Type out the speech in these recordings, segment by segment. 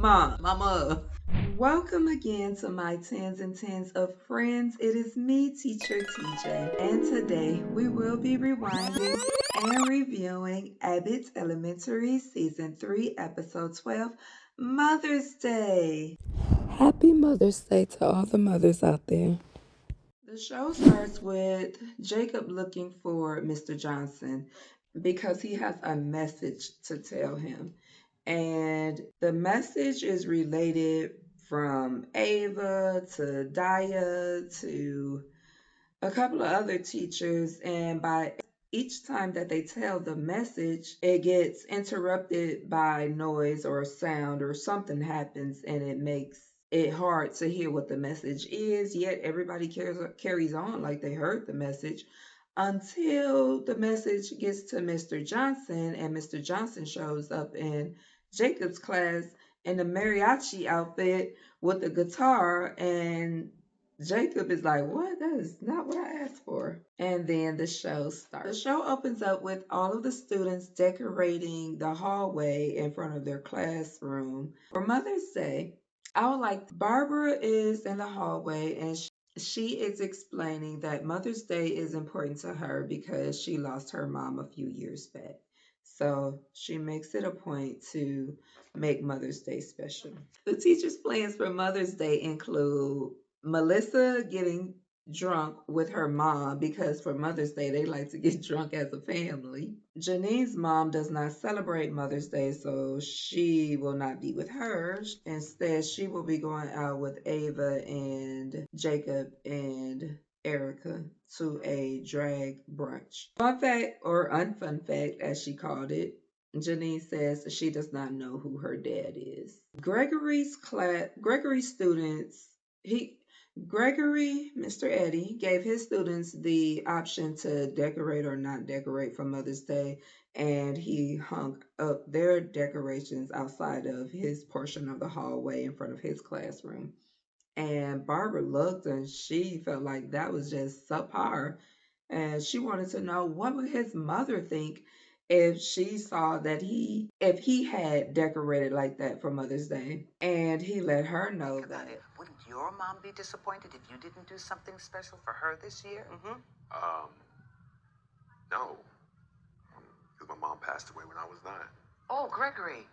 Mama. Welcome again to my tens and tens of friends. It is me, Teacher TJ, and today we will be rewinding and reviewing Abbott's Elementary Season 3, Episode 12, Mother's Day. Happy Mother's Day to all the mothers out there. The show starts with Jacob looking for Mr. Johnson because he has a message to tell him. And the message is related from Ava to Daya to a couple of other teachers. And by each time that they tell the message, it gets interrupted by noise or sound or something happens and it makes it hard to hear what the message is. Yet everybody carries on like they heard the message until the message gets to Mr. Johnson and Mr. Johnson shows up in Jacob's class in a mariachi outfit with a guitar, and Jacob is like, "What? That is not what I asked for." And then the show starts. The show opens up with all of the students decorating the hallway in front of their classroom for Mother's Day. I would like Barbara is in the hallway and she is explaining that Mother's Day is important to her because she lost her mom a few years back. So she makes it a point to make Mother's Day special. The teacher's plans for Mother's Day include Melissa getting drunk with her mom because for Mother's Day they like to get drunk as a family. Janine's mom does not celebrate Mother's Day, so she will not be with her. Instead, she will be going out with Ava and Jacob and Erica to a drag brunch. Fun fact, or unfun fact, as she called it, Janine says she does not know who her dad is. Gregory's students, he Gregory, Mr. Eddie, gave his students the option to decorate or not decorate for Mother's Day, and he hung up their decorations outside of his portion of the hallway in front of his classroom. And Barbara looked and she felt like that was just subpar. And she wanted to know what would his mother think if she saw that if he had decorated like that for Mother's Day. And he let her know Think about that it. Wouldn't your mom be disappointed if you didn't do something special for her this year? No, because my mom passed away when I was 9. Oh, Gregory,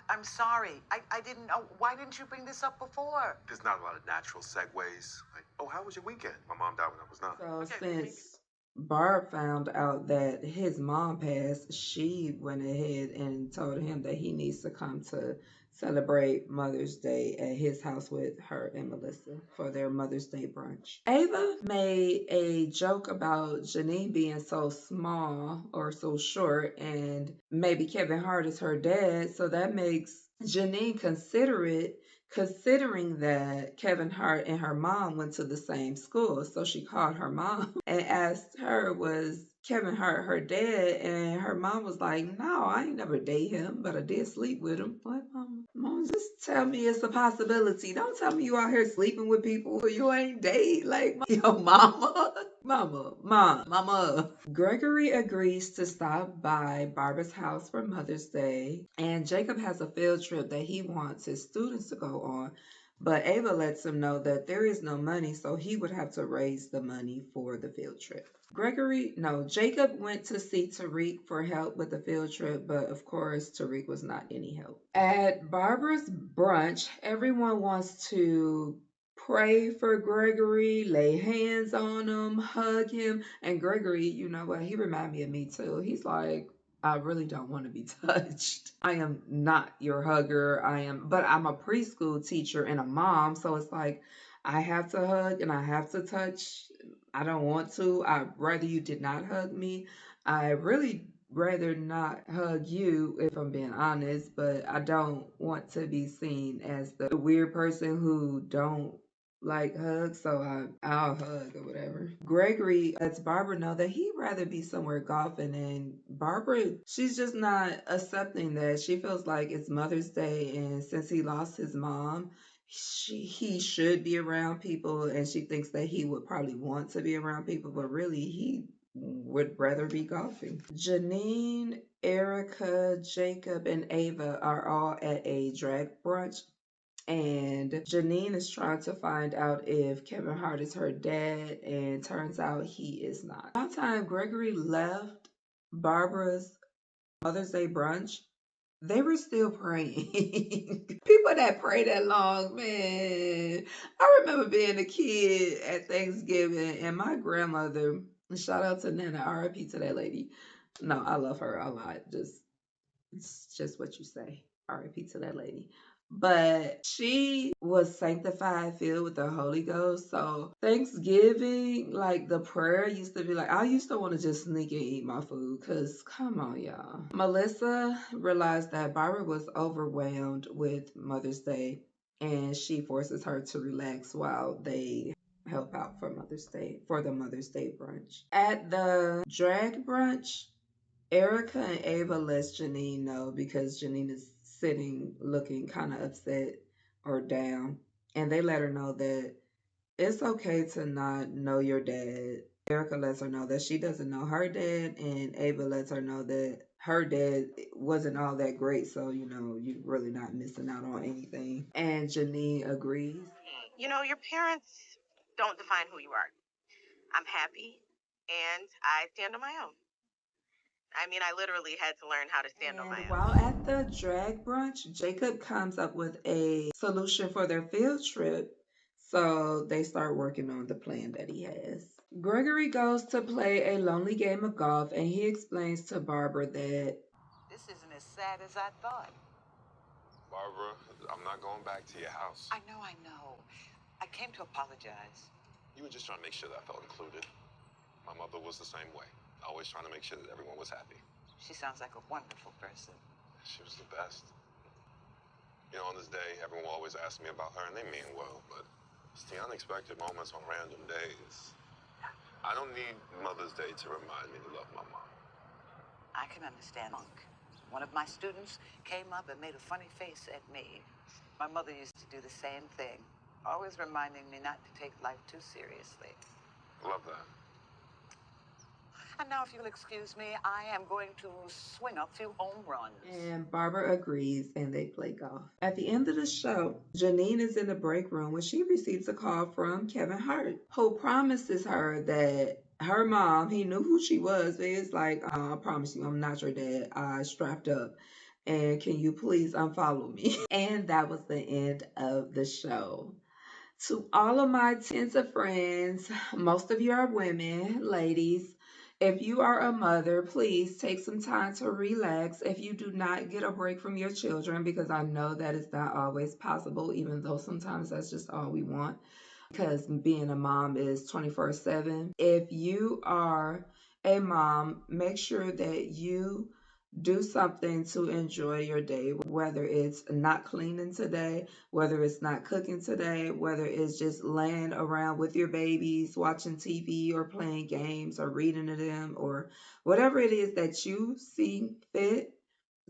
I'm sorry. I didn't know. Why didn't you bring this up before? There's not a lot of natural segues. Like, oh, how was your weekend? My mom died when I was 9. so Okay, since Barb found out that his mom passed, she went ahead and told him that he needs to come to celebrate Mother's Day at his house with her and Melissa for their Mother's Day brunch. Ava made a joke about Janine being so small or so short, and maybe Kevin Hart is her dad, so that makes Janine considerate considering that Kevin Hart and her mom went to the same school. So she called her mom and asked her, was Kevin Hart her dad? And her mom was like, no, I ain't never date him, but I did sleep with him. What, mom? Mom, just tell me it's a possibility. Don't tell me you out here sleeping with people who you ain't date. Like, yo, mama. Mama. Gregory agrees to stop by Barbara's house for Mother's Day, and Jacob has a field trip that he wants his students to go on. But Ava lets him know that there is no money, so he would have to raise the money for the field trip. Jacob went to see Tariq for help with the field trip, but of course, Tariq was not any help. At Barbara's brunch, everyone wants to pray for Gregory, lay hands on him, hug him. And Gregory, you know what? He reminded me of me too. He's like, I really don't want to be touched. I am not your hugger. But I'm a preschool teacher and a mom. So it's like, I have to hug and I have to touch. I don't want to. I'd rather you did not hug me. I really rather not hug you if I'm being honest, but I don't want to be seen as the weird person who don't like hugs, so I'll hug or whatever. Gregory lets Barbara know that he'd rather be somewhere golfing, and Barbara, she's just not accepting that. She feels like it's Mother's Day, and since he lost his mom, he should be around people, and she thinks that he would probably want to be around people, but really he would rather be golfing. Janine Erica, Jacob, and Ava are all at a drag brunch, and Janine is trying to find out if Kevin Hart is her dad, and turns out he is not. By the time Gregory left Barbara's Mother's Day brunch, they were still praying. People that pray that long, man. I remember being a kid at Thanksgiving, and my grandmother, shout out to Nana, RIP to that lady. No, I love her a lot. It's just what you say. RIP to that lady. But she was sanctified, filled with the Holy Ghost. So Thanksgiving, like the prayer used to be like, I used to want to just sneak and eat my food. Cause come on, y'all. Melissa realized that Barbara was overwhelmed with Mother's Day, and she forces her to relax while they help out for Mother's Day for the Mother's Day brunch. At the drag brunch, Erica and Ava lets Janine know because Janine is sitting looking kind of upset or down. And they let her know that it's okay to not know your dad. Erica lets her know that she doesn't know her dad, and Ava lets her know that her dad wasn't all that great, so you're really not missing out on anything. And Janine agrees. Your parents don't define who you are. I'm happy and I stand on my own. I mean, I literally had to learn how to stand on my And own. while at the drag brunch, Jacob comes up with a solution for their field trip. So they start working on the plan that he has. Gregory goes to play a lonely game of golf, and he explains to Barbara that This isn't as sad as I thought. Barbara, I'm not going back to your house. I know, I know. I came to apologize. You were just trying to make sure that I felt included. My mother was the same way, always trying to make sure that everyone was happy. She sounds like a wonderful person. She was the best. On this day, everyone will always ask me about her, and they mean well, but it's the unexpected moments on random days. I don't need Mother's Day to remind me to love my mom. I can understand. One of my students came up and made a funny face at me. My mother used to do the same thing, always reminding me not to take life too seriously. Love that. And now, if you'll excuse me, I am going to swing a few home runs. and Barbara agrees, and they play golf. At the end of the show, Janine is in the break room when she receives a call from Kevin Hart, who promises her that her mom, he knew who she was, but it's like, I promise you, I'm not your dad. I strapped up. And can you please unfollow me? And that was the end of the show. To all of my tens of friends, most of you are women, ladies. If you are a mother, please take some time to relax if you do not get a break from your children, because I know that is not always possible, even though sometimes that's just all we want, because being a mom is 24/7. If you are a mom, make sure that you do something to enjoy your day, whether it's not cleaning today, whether it's not cooking today, whether it's just laying around with your babies, watching TV or playing games or reading to them, or whatever it is that you see fit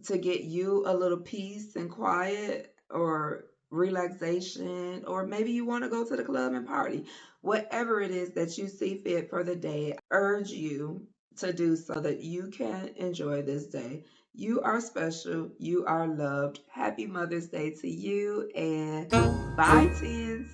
to get you a little peace and quiet or relaxation, or maybe you want to go to the club and party. Whatever it is that you see fit for the day, I urge you to do so that you can enjoy this day. You are special. You are loved. Happy Mother's Day to you, and bye, teens.